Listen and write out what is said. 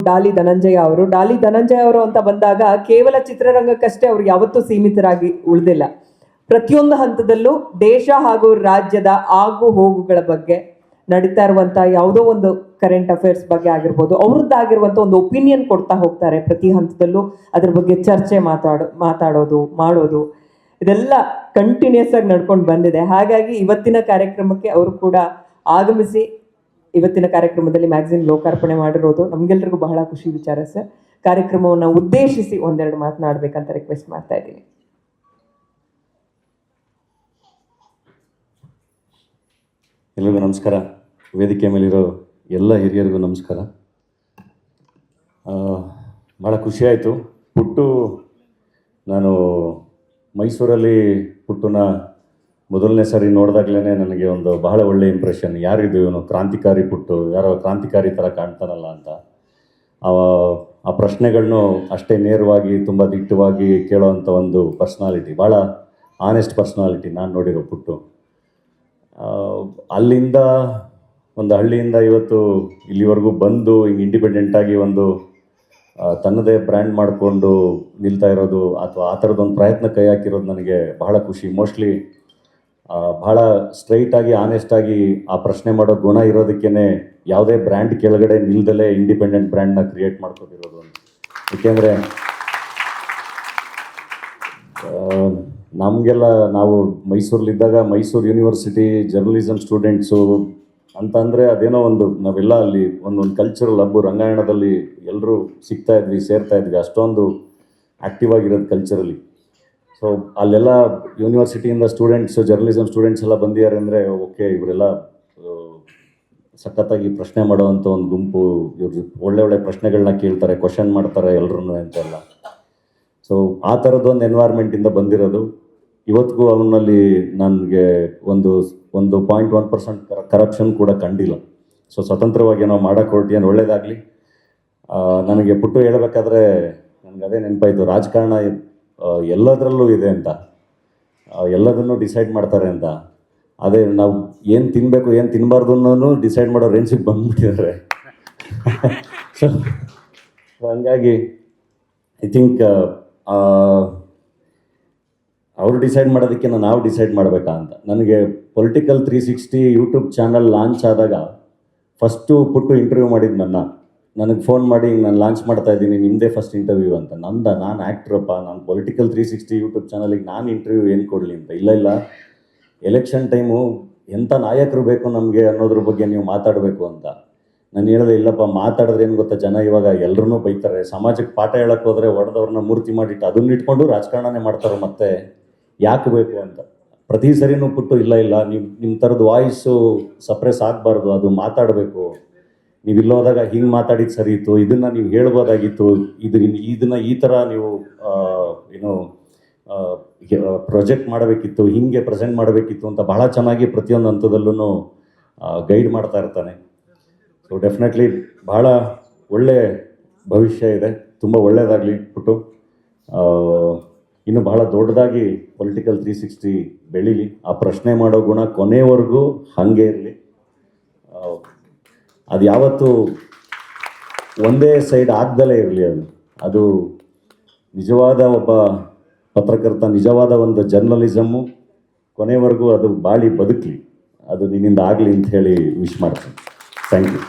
ಡಾಲಿ ಧನಂಜಯ ಅವರು ಅಂತ ಬಂದಾಗ ಕೇವಲ ಚಿತ್ರರಂಗಕ್ಕಷ್ಟೇ ಅವ್ರು ಯಾವತ್ತೂ ಸೀಮಿತರಾಗಿ ಉಳಿದಿಲ್ಲ. ಪ್ರತಿಯೊಂದು ಹಂತದಲ್ಲೂ ದೇಶ ಹಾಗೂ ರಾಜ್ಯದ ಆಗು ಹೋಗುಗಳ ಬಗ್ಗೆ, ನಡೀತಾ ಇರುವಂತ ಯಾವುದೋ ಒಂದು ಕರೆಂಟ್ ಅಫೇರ್ಸ್ ಬಗ್ಗೆ ಆಗಿರ್ಬೋದು, ಅವ್ರದ್ದಾಗಿರುವಂತ ಒಂದು ಒಪಿನಿಯನ್ ಕೊಡ್ತಾ ಹೋಗ್ತಾರೆ. ಪ್ರತಿ ಹಂತದಲ್ಲೂ ಅದ್ರ ಬಗ್ಗೆ ಚರ್ಚೆ ಮಾತಾಡೋದು ಮಾಡೋದು ಇದೆಲ್ಲ ಕಂಟಿನ್ಯೂಸ್ ಆಗಿ ನಡ್ಕೊಂಡು ಬಂದಿದೆ. ಹಾಗಾಗಿ ಇವತ್ತಿನ ಕಾರ್ಯಕ್ರಮಕ್ಕೆ ಅವರು ಕೂಡ ಆಗಮಿಸಿ ಇವತ್ತಿನ ಕಾರ್ಯಕ್ರಮದಲ್ಲಿ ಮ್ಯಾಗಝಿನ್ ಲೋಕಾರ್ಪಣೆ ಮಾಡಿರೋದು ನಮ್ಗೆಲ್ರಿಗೂ ಬಹಳ ಖುಷಿ ವಿಚಾರ ಸರ್. ಕಾರ್ಯಕ್ರಮವನ್ನು ಉದ್ದೇಶಿಸಿ ಒಂದೆರಡು ಮಾತನಾಡಬೇಕಂತ ರಿಕ್ವೆಸ್ಟ್ ಮಾಡ್ತಾ ಇದ್ದೀನಿ. ಎಲ್ಲರಿಗೂ ನಮಸ್ಕಾರ. ವೇದಿಕೆ ಮೇಲಿರೋ ಎಲ್ಲ ಹಿರಿಯರಿಗೂ ನಮಸ್ಕಾರ. ಭಾಳ ಖುಷಿಯಾಯಿತು. ಪುಟ್ಟು, ನಾನು ಮೈಸೂರಲ್ಲಿ ಪುಟ್ಟುನ ಮೊದಲನೇ ಸಾರಿ ನೋಡಿದಾಗಲೇ ನನಗೆ ಒಂದು ಬಹಳ ಒಳ್ಳೆ ಇಂಪ್ರೆಷನ್. ಯಾರಿದು ಇವನು, ಕ್ರಾಂತಿಕಾರಿ ಪುಟ್ಟು, ಯಾರೋ ಕ್ರಾಂತಿಕಾರಿ ಥರ ಕಾಣ್ತಾನಲ್ಲ ಅಂತ. ಆ ಪ್ರಶ್ನೆಗಳನ್ನು ಅಷ್ಟೇ ನೇರವಾಗಿ ತುಂಬ ದಿಟ್ಟವಾಗಿ ಕೇಳೋವಂಥ ಒಂದು ಪರ್ಸ್ನಾಲಿಟಿ, ಭಾಳ ಆನೆಸ್ಟ್ ಪರ್ಸ್ನಾಲಿಟಿ ನಾನು ನೋಡಿರೋ ಪುಟ್ಟು. ಅಲ್ಲಿಂದ ಒಂದು ಹಳ್ಳಿಯಿಂದ ಇವತ್ತು ಇಲ್ಲಿವರೆಗೂ ಬಂದು ಹಿಂಗೆ ಇಂಡಿಪೆಂಡೆಂಟಾಗಿ ಒಂದು ತನ್ನದೇ ಬ್ರ್ಯಾಂಡ್ ಮಾಡಿಕೊಂಡು ನಿಲ್ತಾ ಇರೋದು ಅಥವಾ ಆ ಥರದ್ದೊಂದು ಪ್ರಯತ್ನ ಕೈ ಹಾಕಿರೋದು ನನಗೆ ಬಹಳ ಖುಷಿ. ಮೋಸ್ಟ್ಲಿ ಭಾಳ ಸ್ಟ್ರೈಟಾಗಿ ಆನೆಸ್ಟಾಗಿ ಆ ಪ್ರಶ್ನೆ ಮಾಡೋ ಗುಣ ಇರೋದಕ್ಕೇ ಯಾವುದೇ ಬ್ರ್ಯಾಂಡ್ ಕೆಳಗಡೆ ನಿಲ್ದಲೇ ಇಂಡಿಪೆಂಡೆಂಟ್ ಬ್ರ್ಯಾಂಡ್ನ ಕ್ರಿಯೇಟ್ ಮಾಡ್ಕೊಂಡಿರೋದು. ಏಕೆಂದರೆ ನಮಗೆಲ್ಲ, ನಾವು ಮೈಸೂರಲ್ಲಿದ್ದಾಗ ಮೈಸೂರು ಯೂನಿವರ್ಸಿಟಿ ಜರ್ನಲಿಸಮ್ ಸ್ಟೂಡೆಂಟ್ಸು ಅಂತಂದರೆ ಅದೇನೋ ಒಂದು, ನಾವೆಲ್ಲ ಅಲ್ಲಿ ಒಂದೊಂದು ಕಲ್ಚರಲ್ ಹಬ್ಬು, ರಂಗಾಯಣದಲ್ಲಿ ಎಲ್ಲರೂ ಸಿಗ್ತಾ ಇದ್ವಿ, ಸೇರ್ತಾ ಇದ್ವಿ, ಅಷ್ಟೊಂದು ಆ್ಯಕ್ಟಿವ್ ಆಗಿರೋದು ಕಲ್ಚರಲ್ಲಿ. ಸೊ ಅಲ್ಲೆಲ್ಲ ಯೂನಿವರ್ಸಿಟಿಯಿಂದ ಸ್ಟೂಡೆಂಟ್ಸು, ಜರ್ನಲಿಸಮ್ ಸ್ಟೂಡೆಂಟ್ಸ್ ಎಲ್ಲ ಬಂದಿದ್ದಾರೆ ಅಂದರೆ ಓಕೆ, ಇವರೆಲ್ಲ ಸಖತ್ತಾಗಿ ಪ್ರಶ್ನೆ ಮಾಡೋವಂಥ ಒಂದು ಗುಂಪು, ಇವರು ಒಳ್ಳೆ ಪ್ರಶ್ನೆಗಳನ್ನ ಕೇಳ್ತಾರೆ, ಕ್ವಶನ್ ಮಾಡ್ತಾರೆ ಎಲ್ಲರೂ ಅಂತೆಲ್ಲ. ಸೊ ಆ ಥರದ್ದೊಂದು ಎನ್ವೈರ್ಮೆಂಟಿಂದ ಬಂದಿರೋದು. ಇವತ್ತಿಗೂ ಅವನಲ್ಲಿ ನನಗೆ ಒಂದು 0.1% ಕರಪ್ಷನ್ ಕೂಡ ಕಂಡಿಲ್ಲ. ಸೊ ಸ್ವತಂತ್ರವಾಗಿ ನಾವು ಮಾಡೋಕ್ಕೆ ಹೊರಟೇನು ಒಳ್ಳೇದಾಗಲಿ. ನನಗೆ ಪುಟ್ಟು ಹೇಳಬೇಕಾದ್ರೆ ನನಗೆ ಅದೇ ನೆನಪಾಯಿತು, ರಾಜಕಾರಣ ಎಲ್ಲದರಲ್ಲೂ ಇದೆ ಅಂತ, ಎಲ್ಲದನ್ನು ಡಿಸೈಡ್ ಮಾಡ್ತಾರೆ ಅಂತ. ಅದೇ ನಾವು ಏನು ತಿನ್ನಬೇಕು ಏನು ತಿನ್ನಬಾರ್ದು ಅನ್ನೋನು ಡಿಸೈಡ್ ಮಾಡೋ ರೇಂಜಿಗೆ ಬಂದ್ಬಿಟ್ಟಿದ್ದಾರೆ. ಸೊ ಹಂಗಾಗಿ ಐ ಥಿಂಕ್ ಅವರು ಡಿಸೈಡ್ ಮಾಡೋದಕ್ಕಿಂತ ನಾವು ಡಿಸೈಡ್ ಮಾಡಬೇಕಾ ಅಂತ. ನನಗೆ ಪೊಲಿಟಿಕಲ್ 360 ಯೂಟ್ಯೂಬ್ ಚಾನಲ್ ಲಾಂಚ್ ಆದಾಗ ಫಸ್ಟು ಪುಟ್ಟು ಇಂಟರ್ವ್ಯೂ ಮಾಡಿದ್ದು ನನಗೆ ಫೋನ್ ಮಾಡಿ, ನಾನು ಲಾಂಚ್ ಮಾಡ್ತಾ ಇದ್ದೀನಿ, ನಿಮ್ಮದೇ ಫಸ್ಟ್ ಇಂಟರ್ವ್ಯೂ ಅಂತ. ನಾನು ಆ್ಯಕ್ಟ್ರಪ್ಪ, ನಾನು ಪೊಲಿಟಿಕಲ್ 360 ಯೂಟ್ಯೂಬ್ ಚಾನಲಿಗೆ ನಾನು ಇಂಟರ್ವ್ಯೂ ಏನು ಕೊಡಲಿ ಅಂತ. ಇಲ್ಲ ಎಲೆಕ್ಷನ್ ಟೈಮು ಎಂಥ ನಾಯಕರು ಬೇಕು ನಮಗೆ ಅನ್ನೋದ್ರ ಬಗ್ಗೆ ನೀವು ಮಾತಾಡಬೇಕು ಅಂತ. ನಾನು ಹೇಳಿದೆ, ಇಲ್ಲಪ್ಪ, ಮಾತಾಡಿದ್ರೆ ಏನು ಗೊತ್ತಾ, ಜನ ಇವಾಗ ಎಲ್ಲರೂ ಬೈತಾರೆ, ಸಮಾಜಕ್ಕೆ ಪಾಠ ಹೇಳಕ್ಕೆ ಹೋದರೆ ಹೊಡೆದವ್ರನ್ನ ಮೂರ್ತಿ ಮಾಡಿಟ್ಟು ಅದನ್ನ ಇಟ್ಕೊಂಡು ರಾಜಕಾರಣನೇ ಮಾಡ್ತಾರೆ, ಮತ್ತೆ ಯಾಕೆ ಬೇಕು ಅಂತ. ಪ್ರತಿ ಸರಿನೂ ಪುಟ್ಟು ಇಲ್ಲ ನಿಮ್ಮ ಥರದ್ದು ವಾಯ್ಸು ಸಪ್ರೆಸ್ ಆಗಬಾರ್ದು, ಅದು ಮಾತಾಡಬೇಕು. ನೀವು ಇಲ್ಲೋದಾಗ ಹಿಂಗೆ ಮಾತಾಡಿದ್ದು ಸರಿ ಇತ್ತು, ಇದನ್ನು ನೀವು ಹೇಳ್ಬೋದಾಗಿತ್ತು, ಇದನ್ನು ಈ ಥರ ನೀವು ಪ್ರೊಜೆಕ್ಟ್ ಮಾಡಬೇಕಿತ್ತು, ಹೀಗೆ ಪ್ರೆಸೆಂಟ್ ಮಾಡಬೇಕಿತ್ತು ಅಂತ ಬಹಳ ಚೆನ್ನಾಗಿ ಪ್ರತಿಯೊಂದು ಹಂತದಲ್ಲೂ ಗೈಡ್ ಮಾಡ್ತಾ ಇರ್ತಾನೆ. ಸೊ ಡೆಫಿನೆಟ್ಲಿ ಭಾಳ ಒಳ್ಳೆ ಭವಿಷ್ಯ ಇದೆ. ತುಂಬ ಒಳ್ಳೆಯದಾಗಲಿ ಪುಟ್ಟು. ಇನ್ನು ಬಹಳ ದೊಡ್ಡದಾಗಿ ಪೊಲಿಟಿಕಲ್ 360 ಬೆಳೀಲಿ. ಆ ಪ್ರಶ್ನೆ ಮಾಡೋ ಗುಣ ಕೊನೆವರೆಗೂ ಹಾಗೆ ಇರಲಿ. ಅದು ಯಾವತ್ತೂ ಒಂದೇ ಸೈಡ್ ಆಗ್ದಲೇ ಇರಲಿ. ಅದು ನಿಜವಾದ ಒಬ್ಬ ಪತ್ರಕರ್ತ, ನಿಜವಾದ ಒಂದು ಜರ್ನಲಿಸಮ್ಮು ಕೊನೆವರೆಗೂ ಅದು ಬಾಳಿ ಬದುಕಲಿ. ಅದು ನಿನ್ನಿಂದ ಆಗಲಿ ಅಂತ ಹೇಳಿ ವಿಶ್ ಮಾಡ್ತೀನಿ. Thank you.